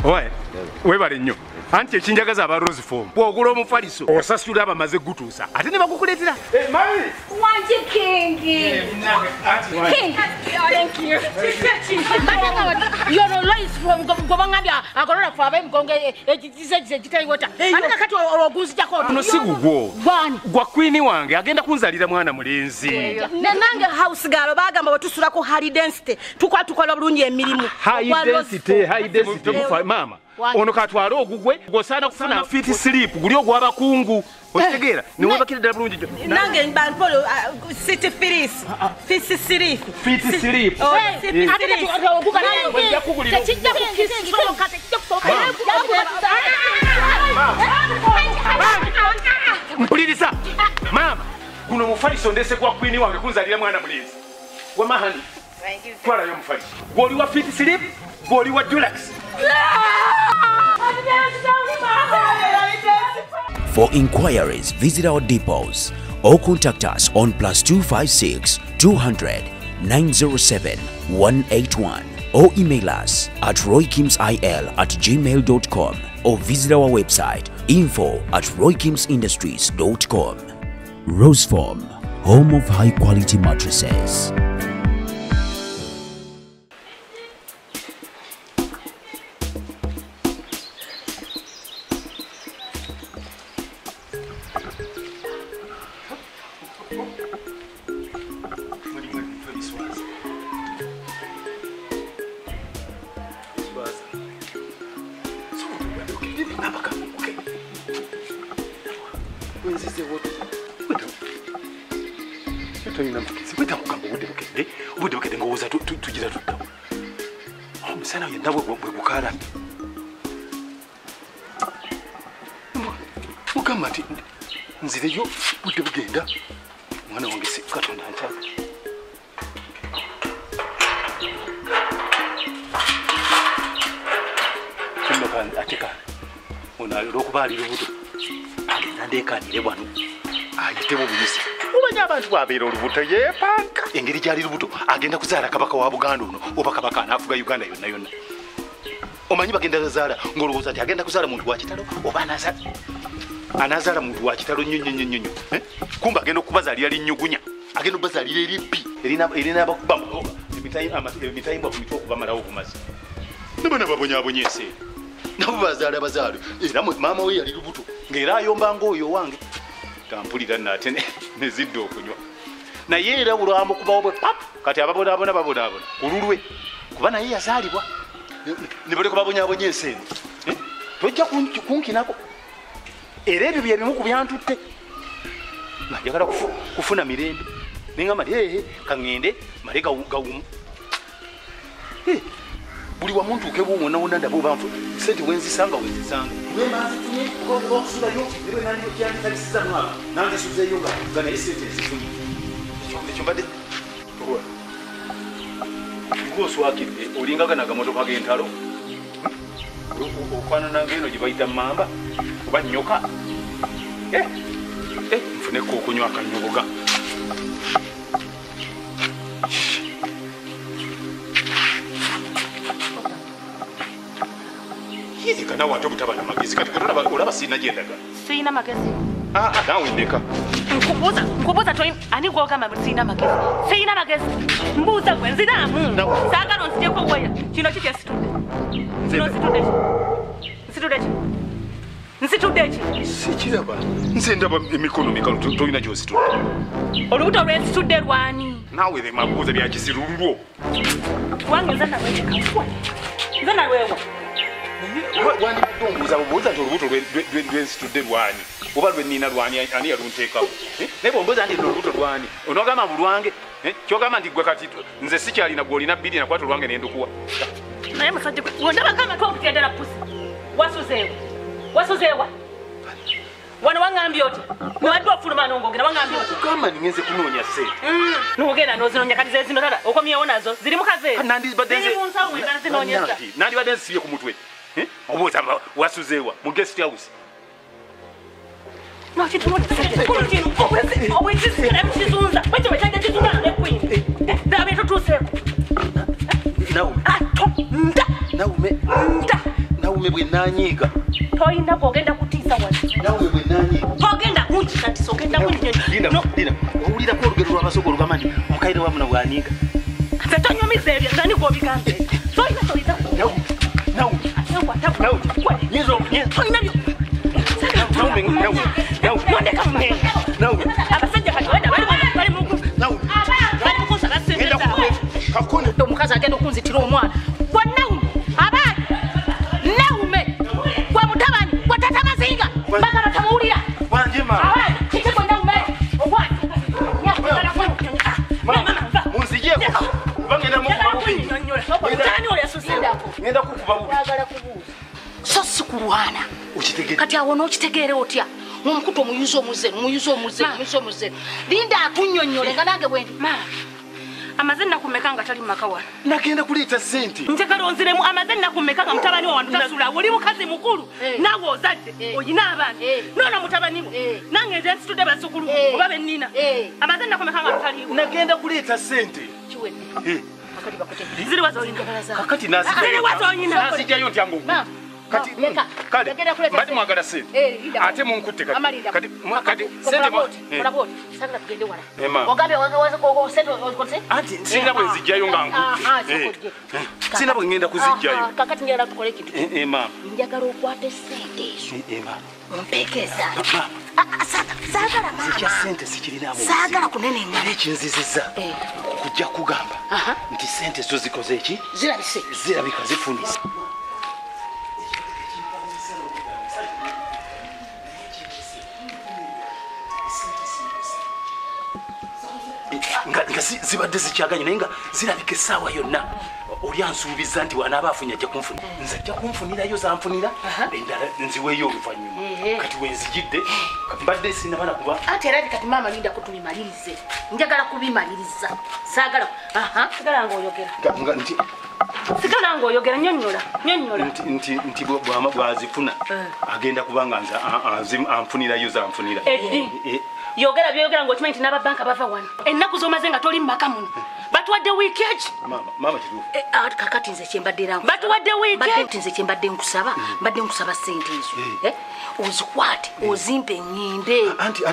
Oye. Webale nnyo. Anti ekinjagaza aba Rose Form. Bw'ogula omufaliso osasula abamaze gutuusa. Ate ne bakukuleetera. Mami. Wanji King. King. Thank you. You're always from Gobangabia. Agora for them gonge ekitaiwota. Ate kakati ogunzija ko. Kuno sigugwo. Gwa queen wange agenda kunzalira mwana mulenzi. Nange house galo bagamba batusula ko high density. Tukola bulungi emirimu. High density. Mama. Ono katwala ogugwe gosana kufuna fit sleep guli ogwaba kungu otegera niwe bakirira bulungi nange mbampolo city firis fit sleep oguga nange yakugulira tekijja kukisoka mpuliriza mama kuno mufaliso ndese kwa queen wange kunzalira mwana mulenzi wa mahani twala yo mufaliso goli wa fit sleep goli wa dulax. For inquiries, visit our depots or contact us on +256 200 907 181 or email us at roykimsil@gmail.com or visit our website info@roykimsindustries.com. Rose Form, home of high quality mattresses. Nzireyo budde bugenda mwana wange si katonda nta kimaka ateka ona lokubalira obuto agenda ndekanire bwano ayitebo buyisi ubanya abantu babeera olubuto yepanka engeri gyali lubuto agenda kuzaala kabaka wa Buganda ono oba kabaka anafuga Uganda yonna yonna omanyi bagenda kuzaala ngolowooza ati agenda kuzaala muntu wa kitalo oba anazala muntu wa kitalo nnyo kumba agenda okubazaalira linnyugunya agenda okubazaalira eribbi erina abakuba muloga emitayimba ku mitwe okubamalawo obumazi nabana babonyabonye ensi nabo bazaala era maama we yali lubuto ng'era ayomba ng'oyo wange tampulira nate nezidde okunywa naye era bulwambo kubawo bwe pap kati ababonaabona kululwe kuba naye yazaalibwa ne baleka babonyabonye ensi eno tojja kunkinako era ebyo bye bimu ku byantutte njagala kufuna mirembe nengamba nti kaŋŋende male gawumu buli wamu ntuuke buwona wonna ndaba oba sente wenzisanga okusulayo nebwenandikyanditalisizamu aba nanzisuzeeyo nga naye sente ezifunye ekyo mbadde ng'oswakidde olingaganaga motoka g'entalo okwanana ng'eno gye bayita mamba oba nnyoka nfuneko okunywa akanyogoga kanawe ate obutaba na magezi kati olaba sirina gyendaga sirina magezi nawe ndeka nkubuuza toi ani gwogamba sirina magezi sirina magezi mbuuza gwe nziramu saagala onzijeko weya kino ki nsitudde ki sikiraba nze ndaba emikono mikalu tolina gyositudde olubuto lwensitudde lwani naawe mabuuza byakisirulwo wange nze nawekikafwa nze nalwewa wandibadde ombuuza bubuuza nti olubuto lwensitudde lwani oba lwenina lwani ani yalunteekawo naye bwombuuza nti olubuto lwani onogamba bulwange kyogamba nti gwe kati nze sikyalina gwolina bbiri nakwata olwange nendukuwa naye musajja wondabagamba twokutendera pusi wasuzeewa wano waŋŋambye oti niwadde ofuluma nongogera waŋŋambye oti kugamba ningenze kunoonya sente nogenda nozinoonya kati zezino tata okomyewo nazo ziri mukazeeri munsawo enazinoonyeza nandibadde nzisibye ku mutwe obuuza wasuzeewa mu guest house obwekizunza bwekyo bwekyajja kizunza nekwini daba etutuuseeko naume naume bwe nanyiga. Toyina kogenda kutiisa wali. Naume bwe nanyiga. Togenda kuntiisa nti sogenda kuntiisa. Dina, owulira ko olugero lw'abasogo olugamani mukaire wamu na bw'anyiga. Nze tonyumiza ebyo nani gw'obigambe. Toyina toyita. Naume. Toyina byo. Nondeka mumenya. Abasajja kati wenda bali mukusaba ssente zaabwe. Omukazi agenda okunzitira omwana. Gwe Naume abaana Naume gwe mutabani gwe tata Mazinga mbagala tamuwulira. Wanje mama. Kiki gwe Naume ogwani. Munzijeko. Bangenda mukuba bubi. Mutani oli asusiddako. Ngenda kukuba bubi. Bagala kubuuza. So si kulwana. Ukitegere. Kati awo n'okitegeere otya? Omukutu omuyuza omuze. Linda akunnyonnyole nga nange bwe ndi. Amazina nakumeka nga tali maka wano. Nagenda kuleeta ssente. Njagala onziremu amazina nakumeka nga mutabani wa wano tasula. Oli mukazi mukulu naawe ozadde oyina abaana. Nono mutabani we. Nange nze nsitudde basukulu oba bennina. Amazina nakumeka nga taliiwo. Nagenda kuleeta ssente. Kiwedde. Kakati bakutegere. Ziri wazo olina. Kakati nazijjayo. Ziri wazo olina. Nazijjayo ntya ngu. Kati kale bali mwagala ssente. Ate munkutte kati ssente Kolaboti. Sagala tugende wala. Ema. Ogambe wazo ssente okoze? Anti sina bwe nzijjayo nga nkutte. Sina bwe ngenda kuzijjayo. Kakati ngenda tukole kintu. Mama. Njagala okwate ssente ezo. Mama. Ompekeza. Mama. Sagala mama. Zijja ssente sikirinamu. Sagala kunene nga. Ekinzizizza. Kujja kugamba nti ssente zo zikoze eki? Zirabise. Zirabika zifunise. Nga zibadde zikyaganye naye nga zirabika essaawa yonna oli ansuubiza nti wanaaba afunye ajja kunfunira nze ajja kunfunirayo zanfunira endala nziweeyo oluvannyuma kati wenzijidde mbadde sinabana kuba ate era kati maama linda kutubimalirize njagala kubimaliriza saagala sigala ng'oyogera sigala ng'oyogera nyonnyola nti bw'azifuna agenda kuba nga anfunirayo zanfunira yogera byogera ng'okimanyi nti n'ababanka bava wano ennaku z'omaze nga toli mu maka muno batuwadde wiiki eki mama kituufu kakati nze kyembadde era batuwadde wiiki nze kyembadde nkusaba mbadde nkusaba ssente ezo ozikwate ozimpe ngende anti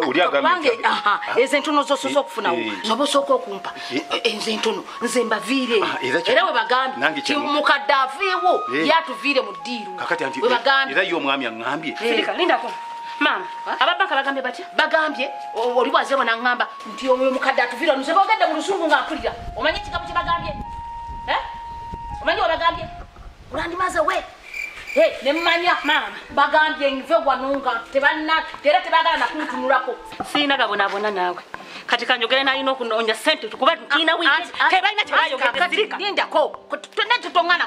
oli agambye ezo entono zososa okufunawo zoba osooka okumpa ezo entono nze mbaviire era we bagambye ti mukadde aveewo yatuviire mu ddiiru we bagambye era ye omwami aŋŋambye lindako mama ababanka bagambye batya bagambye oli bwazebo naŋŋamba nti oyo mukadde atuvira nze boogedde mu lusungu ng'ampulira omanyi ekigambo kye bagambye omanyi we bagambye olandimaze we nemmanya mama bagambye nve wano nga era tebagala nakuntunulako siina gabonabona naawe kati kanjogere nalina okunoonya ssente tukuba tukiina wiiki tebalina kyebayogedde lindako netutongana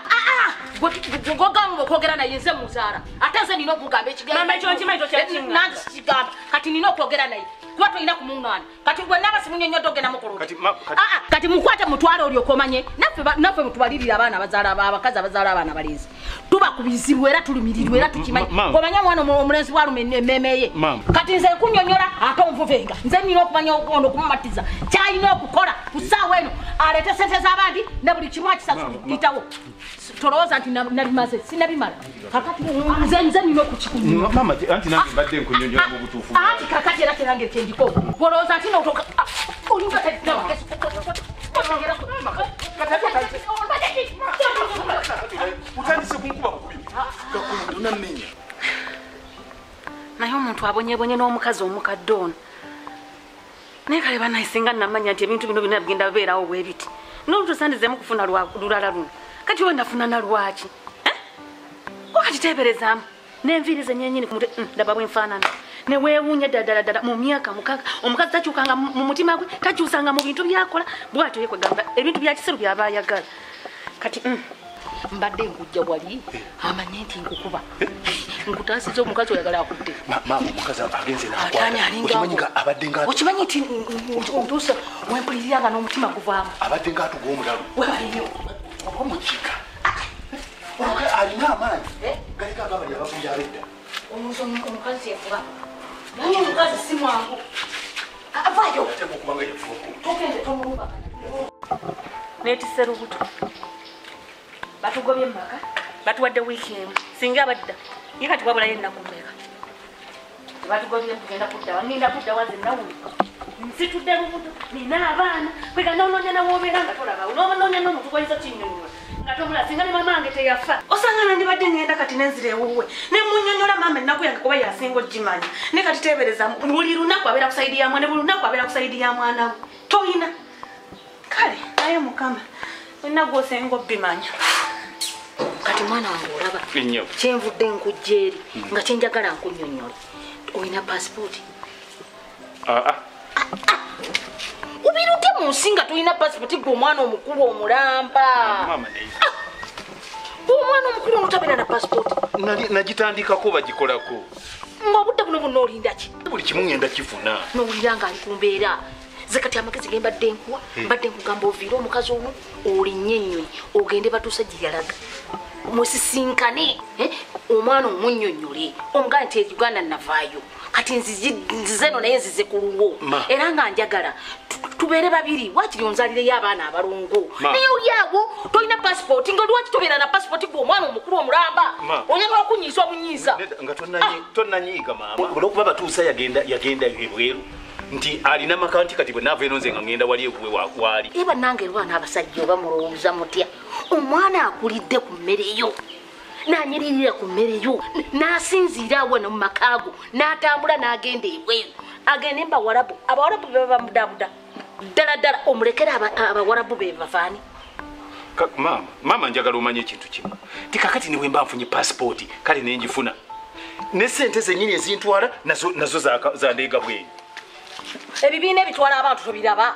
gogamba okwogera naye nze muzaala ate nze nina okugamba ekigambo kigamba kati nina okwogera naye kuba tolina kumuŋŋaana kati gwe naaba simunyonyodde ogenda mukolo kati mukwate mutwale olyoka omanye naffe mutubalirira abaana abakazi abazaala abaana balenzi tubakubizibwa era tulumirirwa era tukimanyi omanye omwana omulenzi bwaluma emmeeme ye kati nze nkunyonyola ate onvuvenga nze nina okumanya ono okumumatiza kyalina okukola ku ssaawa eno aleete sente z'abandi ne buli kimu akisasuyitawo tolowooza nti nabimaze sinabimala kakati nze nina okukikuanti kakati era terange kyendiko olowooza nti olinga utandise kunkuba bukubi gakondo namenya naye omuntu abonyebonye n'omukazi omukadde ono naye kale banayisinga namanya nti ebintu bino bina bigenda bibeerawo bwe biti n'olutusandizemu kufuna lulala luno kati we nafuna na lwaki wakati teeberezaamu n'enviiri zenyenyini kumutwe ndaba bwenfaanana neweewuunya ddala mu myaka mukaaga omukazi takyukanga mu mutima gwe takyusanga mu bintu byakola bwatyo ye kwegamba ebintu bya kiseru byaba ayagala kati mbadde nkujja wali amanye nti nkukuba nkutaasiza omukazi oyagala akudde okimanyi nti ntuusa wempuliriranga n'omutima guvaamu abadde ngaatuga omulalu webaliyo oba mukika alina amaanyi galiko agabali abavuja abedda omukazi yafuba naye omukazi si mwangu avayo togende tomulubagana neetisse lubuto batugobye mumaka batuwadde wiiki emu singa abadda ye kati wabulayo ennaku mmeka batugobye kugenda kuddawa ngenda kuddawa zenawuli nsitudde lubuto nina abaana kwega nononya nawobeera nga tolabawo nononya n'omuntu gwayinza kinyonyola nga tomula singa ne mamange teyafa osanga nandibadde ngenda kati nenzira ewuwe ne munyonyola mama ennaku yange kuba yasinga ogimanya ne kati teebereza buli lunaku abeera ku sayidi ya mwana buli lunaku abeera ku sayidi ya mwana we toyina kale naye mukama olina gwosenga obimanya kati mwana wange olaba kyenvudde nkujja eri nga kyenjagala nkunyonyole olina passport ubiruke mu nsi nga tulina passport gwe omwana omukulu omulamba omwana omukulu notabeera na passport nagitandikako bagikolako ngaobudde buno buno olinda ki buli kimu ngenda kifuna nowulira nga ali ku mbeera ze kati amagezi ge mbadde nkuwa mbadde nkugamba oviire omukazi ono olinnye ennyonyi ogende batuusa gye yalaga musisinkane omwana omunnyonnyole omugane nti uganda navaayo kati nzize no naye nzize ku lulwo era nga njagala tubeere babiri wakiri onzalireyo abaana abalongo naye oliawo tolina passport nga lwaki tobeera na passport gwe omwana omukulu omulamba onyagala okunyiisa obunyiisa nga tonnanyiiga maama olwokuba batuusa yagenda ebweru nti alina makanti kati bwe naava eno nze nga ngenda wali ebuwe waali eba nange lwana abasajja oba mulowooza mutya omwana akulidde ku mmereyo nanyiririra ku mmereyo nasinziira wano mu makaago n'atambula n'agenda ebweru agende mbawarabu abawarabu be baba mudabuda ddala ddala omulekera abawarabu be bavaani maama njagala omanye ekintu kimu ti kakati niwe mba nfunye passport kale nenjifuna ne sente zennyini ezintwala nazo zandeega bweyo ebibiina ebitwala abantu tobiraba